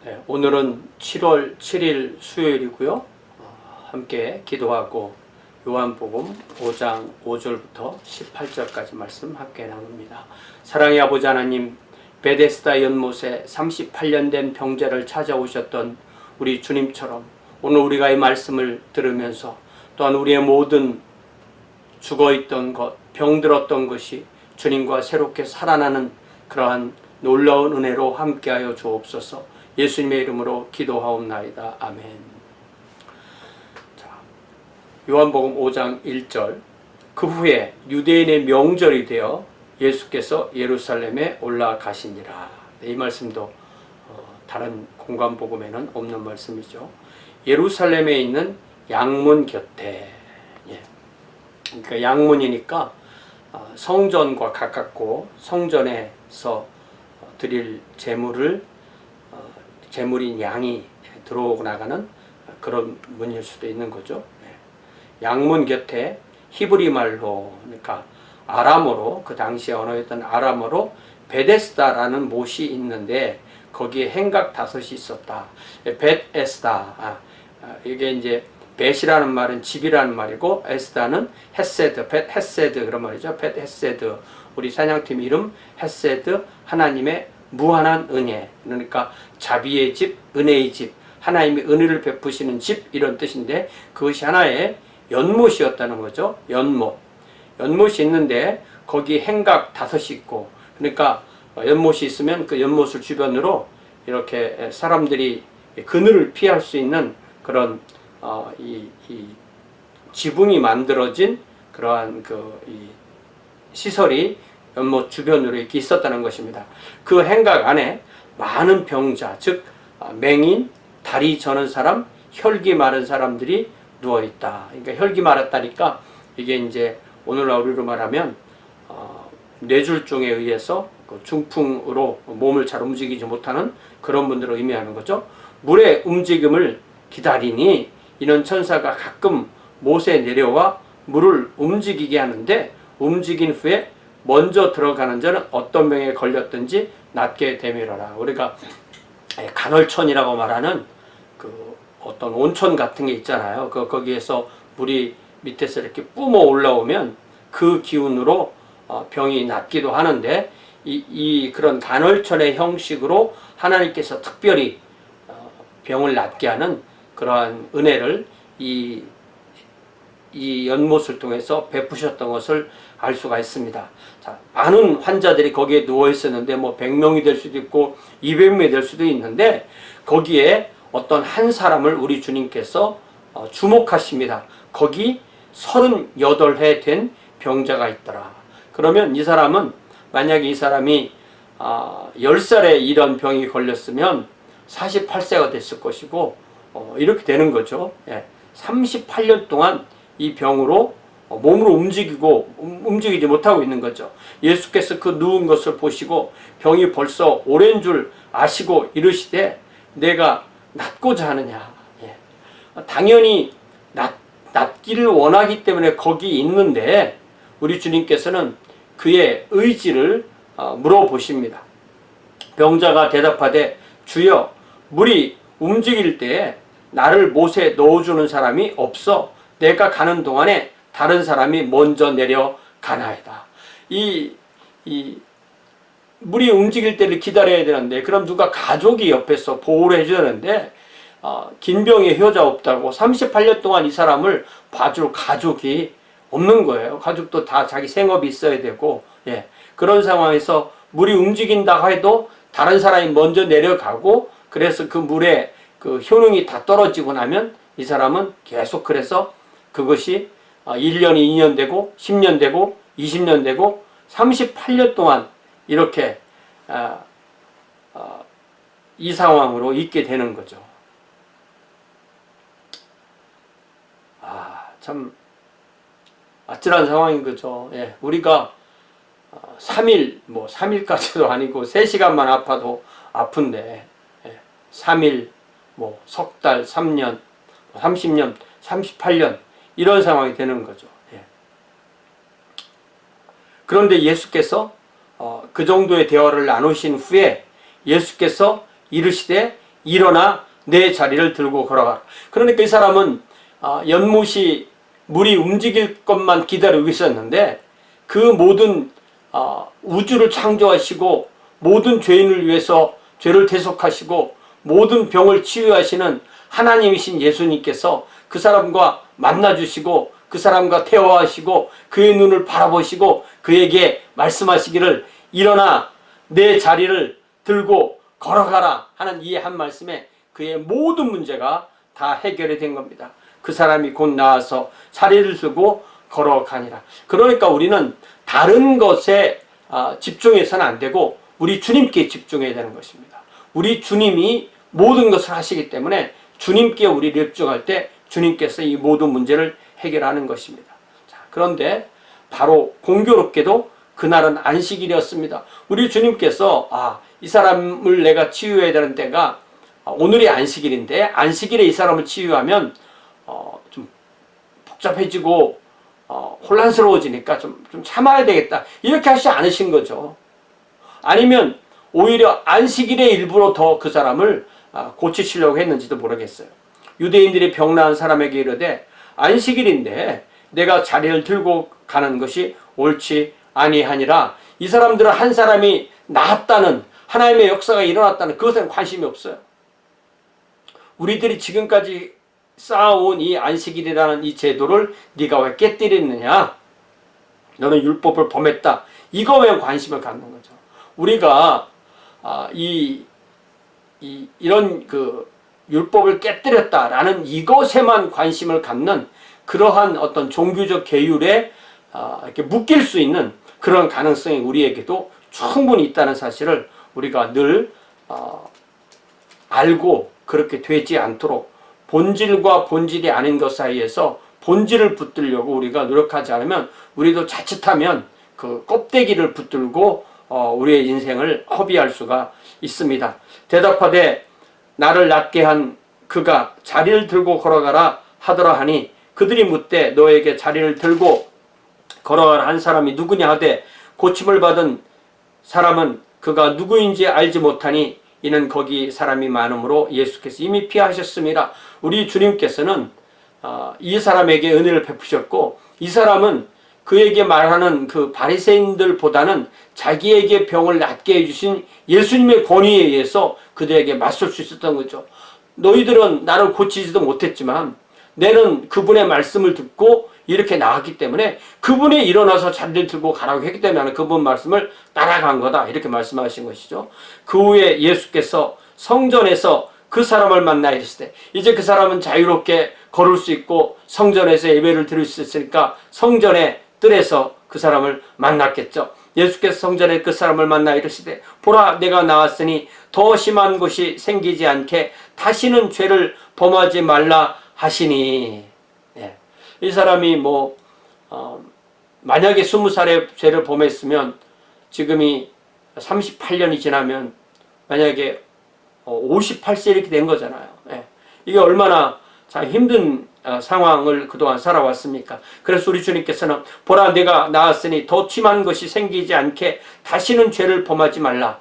네, 오늘은 7월 7일 수요일이고요. 함께 기도하고 요한복음 5장 5절부터 18절까지 말씀 함께 나눕니다. 사랑의 아버지 하나님, 베데스다 연못에 38년 된 병자를 찾아오셨던 우리 주님처럼 오늘 우리가 이 말씀을 들으면서 또한 우리의 모든 죽어있던 것, 병들었던 것이 주님과 새롭게 살아나는 그러한 놀라운 은혜로 함께하여 주옵소서. 예수님의 이름으로 기도하옵나이다. 아멘. 자, 요한복음 5장 1절. 그 후에 유대인의 명절이 되어 예수께서 예루살렘에 올라가시니라. 이 말씀도 다른 공관복음에는 없는 말씀이죠. 예루살렘에 있는 양문 곁에, 그러니까 양문이니까 성전과 가깝고 성전에서 드릴 제물인 양이 들어오고 나가는 그런 문일 수도 있는 거죠. 양문 곁에 히브리 말로, 그러니까 아람어로, 그 당시에 언어였던 아람어로 베데스다라는 못이 있는데 거기에 행각 5이 있었다. 벳에스다. 이게 이제 벳이라는 말은 집이라는 말이고 에스다는 헤세드, 벳 헤세드 그런 말이죠. 벳 헤세드. 우리 사냥팀 이름 헤세드, 하나님의 무한한 은혜, 그러니까 자비의 집, 은혜의 집, 하나님이 은혜를 베푸시는 집, 이런 뜻인데 그것이 하나의 연못이었다는 거죠. 연못이 있는데 거기 행각 5이 있고, 그러니까 연못이 있으면 그 연못을 주변으로 이렇게 사람들이 그늘을 피할 수 있는 그런 이 지붕이 만들어진 그러한 이 시설이 연못 주변으로 이렇게 있었다는 것입니다. 그 행각 안에 많은 병자, 즉 맹인, 다리 저는 사람, 혈기 마른 사람들이 누워 있다. 그러니까 혈기 마랐다니까 이게 이제 오늘날 우리로 말하면 뇌졸중에 의해서 그 중풍으로 몸을 잘 움직이지 못하는 그런 분들을 의미하는 거죠. 물의 움직임을 기다리니 이는 천사가 가끔 못에 내려와 물을 움직이게 하는데 움직인 후에 먼저 들어가는 자는 어떤 병에 걸렸든지 낫게 되밀어라. 우리가 간헐천이라고 말하는 그 어떤 온천 같은 게 있잖아요. 거기에서 물이 밑에서 이렇게 뿜어 올라오면 그 기운으로 병이 낫기도 하는데 그런 간헐천의 형식으로 하나님께서 특별히 병을 낫게 하는 그러한 은혜를 이 연못을 통해서 베푸셨던 것을 알 수가 있습니다. 자, 많은 환자들이 거기에 누워 있었는데 100명이 될 수도 있고 200명이 될 수도 있는데 거기에 어떤 한 사람을 우리 주님께서 주목하십니다. 거기 38해 된 병자가 있더라. 그러면 이 사람은, 만약에 이 사람이 10살에 이런 병이 걸렸으면 48세가 됐을 것이고 이렇게 되는 거죠. 38년 동안 이 병으로 몸으로 움직이지 못하고 있는 거죠. 예수께서 그 누운 것을 보시고 병이 벌써 오랜 줄 아시고 이르시되 내가 낫고자 하느냐. 당연히 낫기를 원하기 때문에 거기 있는데 우리 주님께서는 그의 의지를 물어보십니다. 병자가 대답하되 주여, 물이 움직일 때에 나를 못에 넣어주는 사람이 없어 내가 가는 동안에 다른 사람이 먼저 내려가나이다. 물이 움직일 때를 기다려야 되는데, 그럼 누가 가족이 옆에서 보호를 해줘야 되는데 긴 병에 효자 없다고 38년 동안 이 사람을 봐줄 가족이 없는 거예요. 가족도 다 자기 생업이 있어야 되고, 그런 상황에서 물이 움직인다 해도 다른 사람이 먼저 내려가고, 그래서 그 물에 그 효능이 다 떨어지고 나면 이 사람은 계속, 그래서 그것이 1년이 2년 되고 10년 되고 20년 되고 38년 동안 이렇게 이 상황으로 있게 되는 거죠. 참 아찔한 상황인 거죠. 우리가 3일, 3일까지도 아니고 3시간만 아파도 아픈데 3일, 석 달, 3년, 30년, 38년 이런 상황이 되는 거죠. 그런데 예수께서 그 정도의 대화를 나누신 후에 예수께서 이르시되 일어나 내 자리를 들고 걸어가라. 그러니까 이 사람은 연못이 물이 움직일 것만 기다리고 있었는데 그 모든 우주를 창조하시고 모든 죄인을 위해서 죄를 대속하시고 모든 병을 치유하시는 하나님이신 예수님께서 그 사람과 만나주시고 그 사람과 대화하시고 그의 눈을 바라보시고 그에게 말씀하시기를 일어나 내 자리를 들고 걸어가라 하는 이 한 말씀에 그의 모든 문제가 다 해결이 된 겁니다. 그 사람이 곧 나와서 자리를 들고 걸어가니라. 그러니까 우리는 다른 것에 집중해서는 안 되고 우리 주님께 집중해야 되는 것입니다. 우리 주님이 모든 것을 하시기 때문에 주님께 우리를 집중할 때 주님께서 이 모든 문제를 해결하는 것입니다. 자, 그런데 바로 공교롭게도 그날은 안식일이었습니다. 우리 주님께서 이 사람을 내가 치유해야 되는 때가 오늘이 안식일인데 안식일에 이 사람을 치유하면 좀 복잡해지고 혼란스러워지니까 좀 참아야 되겠다 이렇게 하시지 않으신 거죠. 아니면 오히려 안식일에 일부러 더 그 사람을 고치시려고 했는지도 모르겠어요. 유대인들이 병나은 사람에게 이르되 안식일인데 내가 자리를 들고 가는 것이 옳지 아니하니라. 이 사람들은 한 사람이 나았다는 하나님의 역사가 일어났다는 그것에는 관심이 없어요. 우리들이 지금까지 쌓아온 이 안식일이라는 이 제도를 네가 왜 깨뜨리느냐, 너는 율법을 범했다, 이거에 관심을 갖는 거죠. 우리가 이런 그 율법을 깨뜨렸다라는 이것에만 관심을 갖는 그러한 어떤 종교적 계율에 이렇게 묶일 수 있는 그런 가능성이 우리에게도 충분히 있다는 사실을 우리가 늘 알고 그렇게 되지 않도록 본질과 본질이 아닌 것 사이에서 본질을 붙들려고 우리가 노력하지 않으면 우리도 자칫하면 그 껍데기를 붙들고 우리의 인생을 허비할 수가 있습니다. 대답하되 나를 낫게 한 그가 자리를 들고 걸어가라 하더라 하니 그들이 묻되 너에게 자리를 들고 걸어가라 한 사람이 누구냐 하되 고침을 받은 사람은 그가 누구인지 알지 못하니 이는 거기 사람이 많으므로 예수께서 이미 피하셨습니다. 우리 주님께서는 이 사람에게 은혜를 베푸셨고 이 사람은 그에게 말하는 그 바리새인들보다는 자기에게 병을 낫게 해주신 예수님의 권위에 의해서 그들에게 맞설 수 있었던 거죠. 너희들은 나를 고치지도 못했지만 내는 그분의 말씀을 듣고 이렇게 나왔기 때문에 그분이 일어나서 자리를 들고 가라고 했기 때문에 나는 그분 말씀을 따라간 거다 이렇게 말씀하신 것이죠. 그 후에 예수께서 성전에서 그 사람을 만나 이르시되 이제 그 사람은 자유롭게 걸을 수 있고 성전에서 예배를 드릴 수 있으니까 성전의 뜰에서 그 사람을 만났겠죠. 예수께서 성전에 그 사람을 만나 이르시되 보라 내가 나왔으니 더 심한 것이 생기지 않게 다시는 죄를 범하지 말라 하시니. 이 사람이 만약에 20살에 죄를 범했으면 지금이 38년이 지나면 만약에 58세 이렇게 된 거잖아요. 이게 얼마나 참 힘든 상황을 그동안 살아왔습니까? 그래서 우리 주님께서는 보라 내가 나았으니 더 심한 것이 생기지 않게 다시는 죄를 범하지 말라.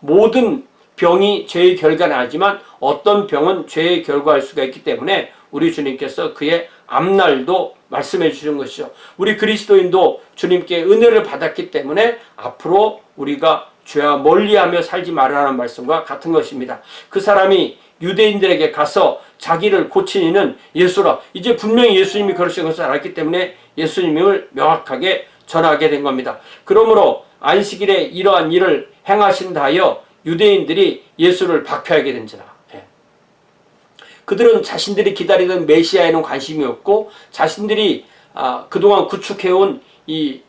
모든 병이 죄의 결과는 아니지만 어떤 병은 죄의 결과일 수가 있기 때문에 우리 주님께서 그의 앞날도 말씀해 주신 것이죠. 우리 그리스도인도 주님께 은혜를 받았기 때문에 앞으로 우리가 죄와 멀리하며 살지 말라는 말씀과 같은 것입니다. 그 사람이 유대인들에게 가서 자기를 고친 이는 예수라. 이제 분명히 예수님이 그러신 것을 알았기 때문에 예수님을 명확하게 전하게 된 겁니다. 그러므로 안식일에 이러한 일을 행하신다 하여 유대인들이 예수를 박해하게 된지라. 그들은 자신들이 기다리던 메시아에는 관심이 없고 자신들이 그동안 구축해온 이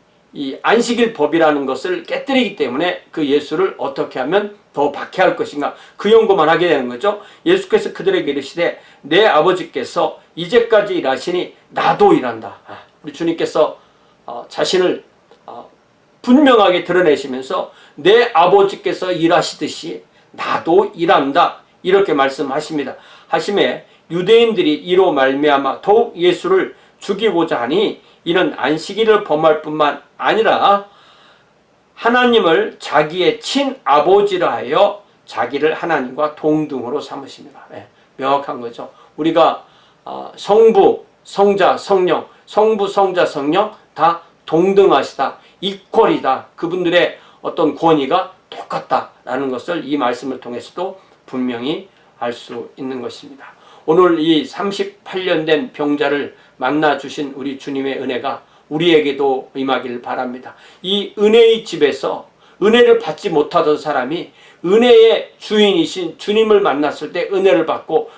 안식일 법이라는 것을 깨뜨리기 때문에 그 예수를 어떻게 하면 더 박해할 것인가 그 연구만 하게 되는 거죠. 예수께서 그들에게 이르시되 내 아버지께서 이제까지 일하시니 나도 일한다. 우리 주님께서 자신을 분명하게 드러내시면서 내 아버지께서 일하시듯이 나도 일한다 이렇게 말씀하십니다. 하심에 유대인들이 이로 말미암아 더욱 예수를 죽이고자 하니 이는 안식일을 범할 뿐만 아니라 하나님을 자기의 친아버지라 하여 자기를 하나님과 동등으로 삼으십니다. 예, 명확한 거죠. 우리가 성부, 성자, 성령, 성부, 성자, 성령 다 동등하시다, 이퀄이다. 그분들의 어떤 권위가 똑같다라는 것을 이 말씀을 통해서도 분명히 알 수 있는 것입니다. 오늘 이 38년 된 병자를 만나 주신 우리 주님의 은혜가 우리에게도 임하기를 바랍니다. 이 은혜의 집에서 은혜를 받지 못하던 사람이 은혜의 주인이신 주님을 만났을 때 은혜를 받고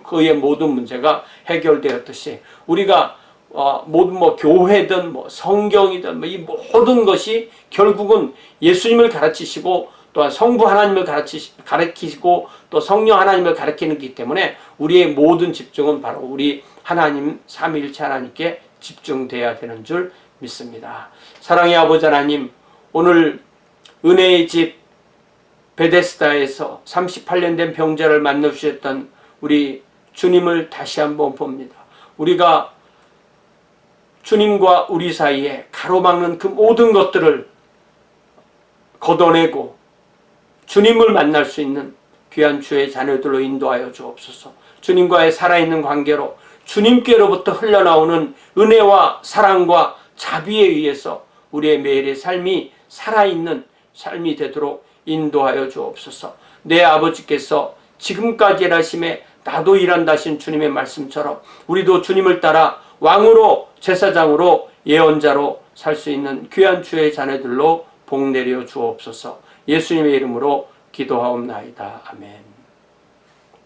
그의 모든 문제가 해결되었듯이 우리가 모든 교회든 성경이든 이 모든 것이 결국은 예수님을 가르치시고 또한 성부 하나님을 가르치시고 또 성령 하나님을 가르치는 것이기 때문에 우리의 모든 집중은 바로 우리 하나님 삼위일체 하나님께 집중돼야 되는 줄 믿습니다. 사랑의 아버지 하나님, 오늘 은혜의 집 베데스다에서 38년 된 병자를 만나 주셨던 우리 주님을 다시 한번 봅니다. 우리가 주님과 우리 사이에 가로막는 그 모든 것들을 걷어내고 주님을 만날 수 있는 귀한 주의 자녀들로 인도하여 주옵소서. 주님과의 살아있는 관계로 주님께로부터 흘러나오는 은혜와 사랑과 자비에 의해서 우리의 매일의 삶이 살아있는 삶이 되도록 인도하여 주옵소서. 내 아버지께서 지금까지 일하심에 나도 일한다 하신 주님의 말씀처럼 우리도 주님을 따라 왕으로, 제사장으로, 예언자로 살 수 있는 귀한 주의 자녀들로 복 내려 주옵소서. 예수님의 이름으로 기도하옵나이다. 아멘.